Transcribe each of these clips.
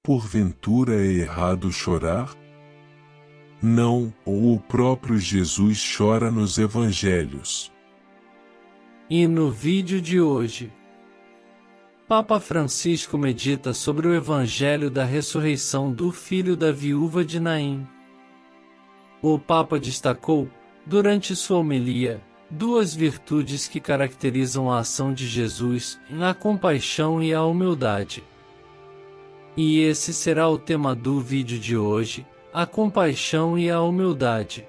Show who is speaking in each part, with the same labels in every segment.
Speaker 1: porventura é errado chorar? Não, ou o próprio Jesus chora nos evangelhos.
Speaker 2: E no vídeo de hoje, Papa Francisco medita sobre o Evangelho da ressurreição do filho da viúva de Naim. O Papa destacou, durante sua homilia, duas virtudes que caracterizam a ação de Jesus, a compaixão e a humildade. E esse será o tema do vídeo de hoje, a compaixão e a humildade.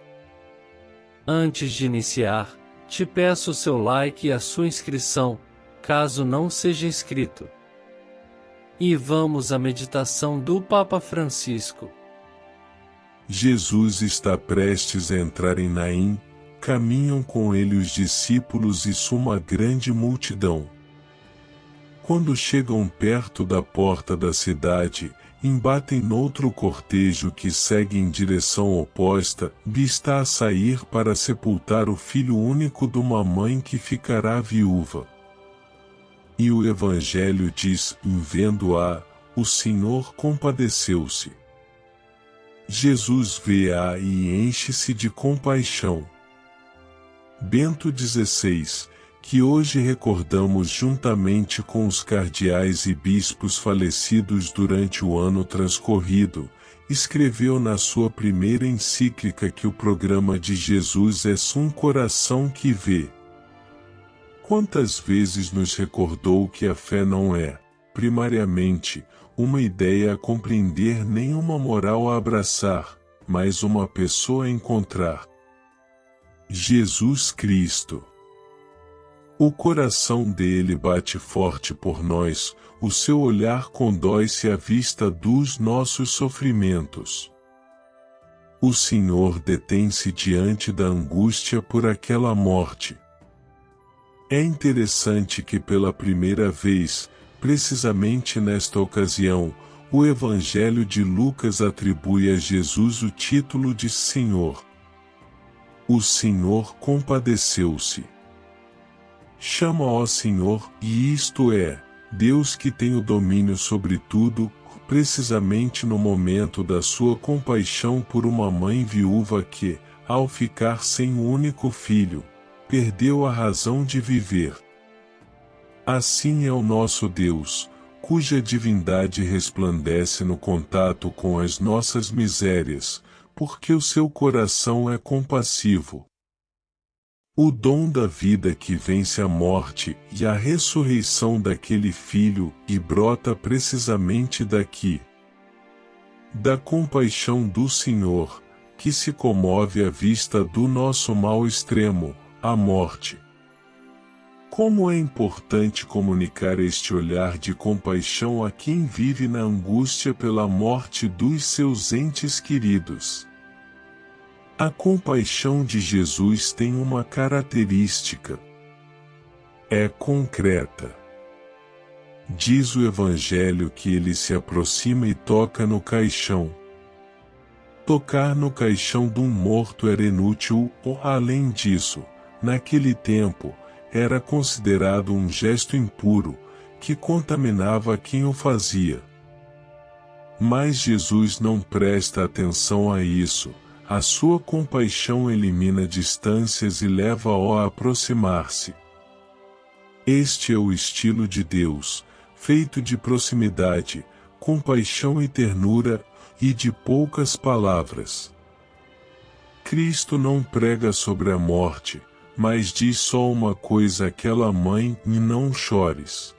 Speaker 2: Antes de iniciar, te peço o seu like e a sua inscrição, caso não seja inscrito. E vamos à meditação do Papa Francisco.
Speaker 1: Jesus está prestes a entrar em Naim, caminham com ele os discípulos e suma grande multidão. Quando chegam perto da porta da cidade, embatem noutro cortejo que segue em direção oposta, e está a sair para sepultar o filho único de uma mãe que ficará viúva. E o Evangelho diz, vendo-a, o Senhor compadeceu-se. Jesus vê-a e enche-se de compaixão. Bento XVI, que hoje recordamos juntamente com os cardeais e bispos falecidos durante o ano transcorrido, escreveu na sua primeira encíclica que o programa de Jesus é um coração que vê. Quantas vezes nos recordou que a fé não é, primariamente, uma ideia a compreender nem uma moral a abraçar, mas uma pessoa a encontrar. Jesus Cristo. O coração dele bate forte por nós, o seu olhar condói-se à vista dos nossos sofrimentos. O Senhor detém-se diante da angústia por aquela morte. É interessante que pela primeira vez, precisamente nesta ocasião, o Evangelho de Lucas atribui a Jesus o título de Senhor. O Senhor compadeceu-se. Chama ó Senhor, e isto é, Deus que tem o domínio sobre tudo, precisamente no momento da sua compaixão por uma mãe viúva que, ao ficar sem um único filho, perdeu a razão de viver. Assim é o nosso Deus, cuja divindade resplandece no contato com as nossas misérias, porque o seu coração é compassivo. O dom da vida que vence a morte e a ressurreição daquele filho e brota precisamente daqui. Da compaixão do Senhor, que se comove à vista do nosso mal extremo, a morte. Como é importante comunicar este olhar de compaixão a quem vive na angústia pela morte dos seus entes queridos. A compaixão de Jesus tem uma característica. É concreta. Diz o Evangelho que ele se aproxima e toca no caixão. Tocar no caixão de um morto era inútil, ou além disso, naquele tempo, era considerado um gesto impuro, que contaminava quem o fazia. Mas Jesus não presta atenção a isso, a sua compaixão elimina distâncias e leva-o a aproximar-se. Este é o estilo de Deus, feito de proximidade, compaixão e ternura, e de poucas palavras. Cristo não prega sobre a morte, mas diz só uma coisa àquela mãe: e não chores.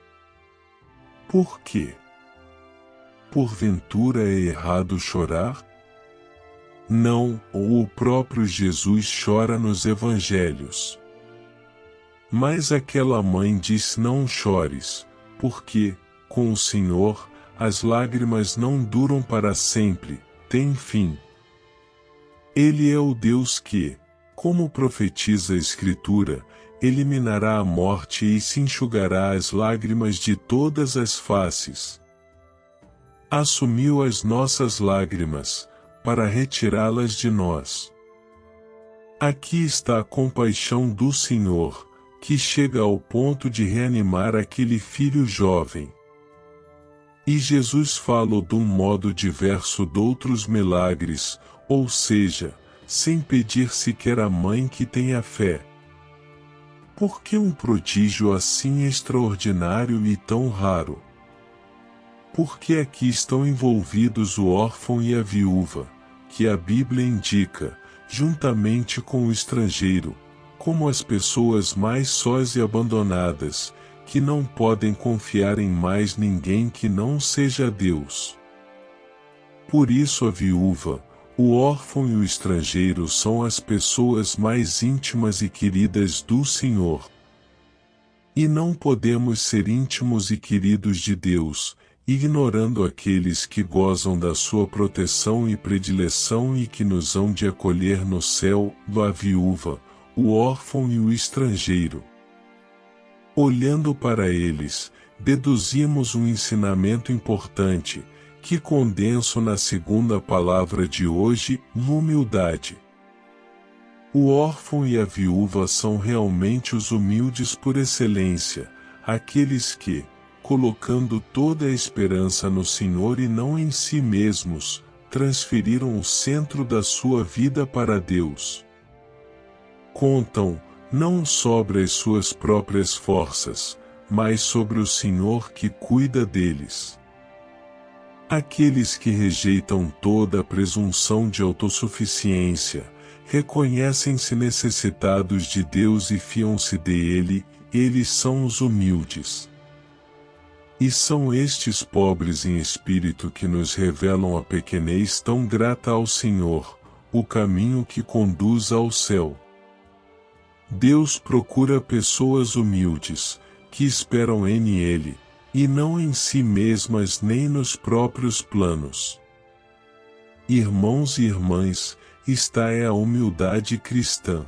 Speaker 1: Por quê? Porventura é errado chorar? Não, ou o próprio Jesus chora nos evangelhos. Mas aquela mãe disse: não chores, porque, com o Senhor, as lágrimas não duram para sempre, têm fim. Ele é o Deus que, como profetiza a Escritura, eliminará a morte e se enxugará as lágrimas de todas as faces. Assumiu as nossas lágrimas, para retirá-las de nós. Aqui está a compaixão do Senhor, que chega ao ponto de reanimar aquele filho jovem. E Jesus fala de um modo diverso doutros milagres, ou seja, sem pedir sequer à mãe que tenha fé. Por que um prodígio assim extraordinário e tão raro? Porque aqui estão envolvidos o órfão e a viúva, que a Bíblia indica, juntamente com o estrangeiro, como as pessoas mais sós e abandonadas, que não podem confiar em mais ninguém que não seja Deus. Por isso a viúva, o órfão e o estrangeiro são as pessoas mais íntimas e queridas do Senhor. E não podemos ser íntimos e queridos de Deus, ignorando aqueles que gozam da sua proteção e predileção e que nos hão de acolher no céu, a viúva, o órfão e o estrangeiro. Olhando para eles, deduzimos um ensinamento importante, que condenso na segunda palavra de hoje, humildade. O órfão e a viúva são realmente os humildes por excelência, aqueles que, colocando toda a esperança no Senhor e não em si mesmos, transferiram o centro da sua vida para Deus. Contam, não sobre as suas próprias forças, mas sobre o Senhor que cuida deles. Aqueles que rejeitam toda a presunção de autossuficiência, reconhecem-se necessitados de Deus e fiam-se dele, eles são os humildes. E são estes pobres em espírito que nos revelam a pequenez tão grata ao Senhor, o caminho que conduz ao céu. Deus procura pessoas humildes, que esperam em Ele, e não em si mesmas nem nos próprios planos. Irmãos e irmãs, esta é a humildade cristã.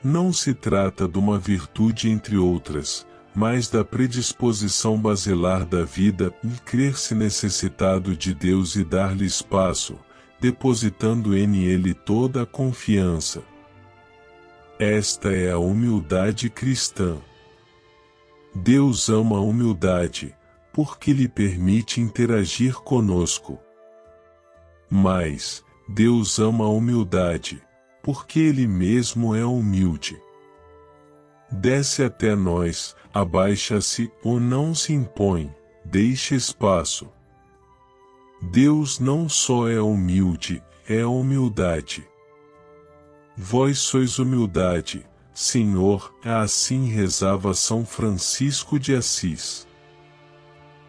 Speaker 1: Não se trata de uma virtude entre outras, mas da predisposição basilar da vida em crer-se necessitado de Deus e dar-lhe espaço, depositando em Ele toda a confiança. Esta é a humildade cristã. Deus ama a humildade, porque lhe permite interagir conosco. Mas, Deus ama a humildade, porque Ele mesmo é humilde. Desce até nós, abaixa-se ou não se impõe, deixa espaço. Deus não só é humilde, é a humildade. Vós sois humildade, Senhor, assim rezava São Francisco de Assis.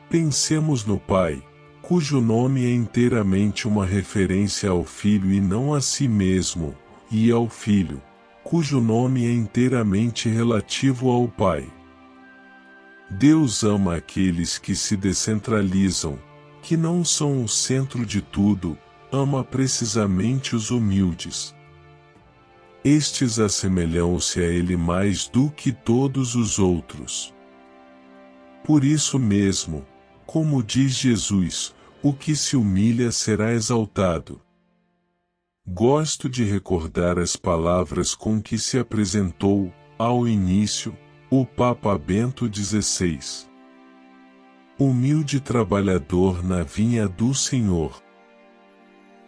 Speaker 1: Pensemos no Pai, cujo nome é inteiramente uma referência ao Filho e não a si mesmo, e ao Filho, cujo nome é inteiramente relativo ao Pai. Deus ama aqueles que se descentralizam, que não são o centro de tudo, ama precisamente os humildes. Estes assemelham-se a Ele mais do que todos os outros. Por isso mesmo, como diz Jesus, o que se humilha será exaltado. Gosto de recordar as palavras com que se apresentou, ao início, o Papa Bento XVI. Humilde trabalhador na vinha do Senhor.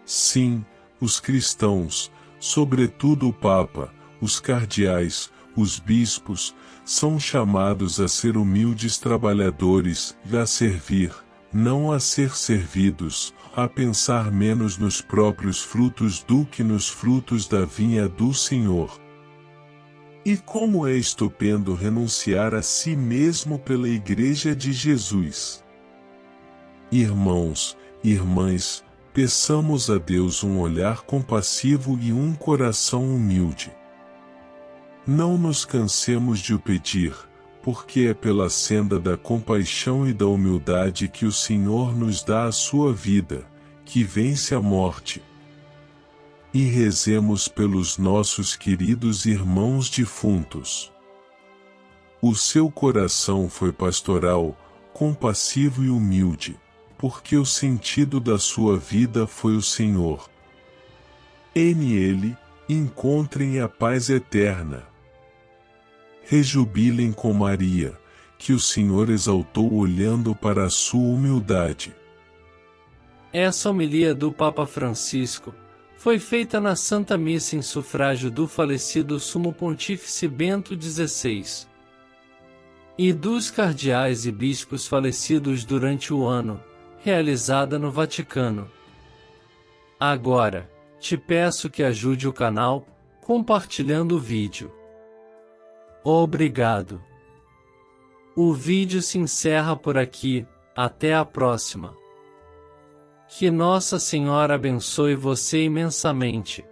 Speaker 1: Sim, os cristãos, sobretudo o Papa, os cardeais, os bispos, são chamados a ser humildes trabalhadores, a servir, não a ser servidos, a pensar menos nos próprios frutos do que nos frutos da vinha do Senhor. E como é estupendo renunciar a si mesmo pela Igreja de Jesus. Irmãos, irmãs, peçamos a Deus um olhar compassivo e um coração humilde. Não nos cansemos de o pedir, porque é pela senda da compaixão e da humildade que o Senhor nos dá a sua vida, que vence a morte. E rezemos pelos nossos queridos irmãos defuntos. O seu coração foi pastoral, compassivo e humilde, porque o sentido da sua vida foi o Senhor. Nele, encontrem a paz eterna. Rejubilem com Maria, que o Senhor exaltou olhando para a sua humildade.
Speaker 2: Essa homilia do Papa Francisco foi feita na Santa Missa em sufrágio do falecido Sumo Pontífice Bento XVI e dos cardeais e bispos falecidos durante o ano, realizada no Vaticano. Agora, te peço que ajude o canal, compartilhando o vídeo. Obrigado. O vídeo se encerra por aqui, até a próxima. Que Nossa Senhora abençoe você imensamente.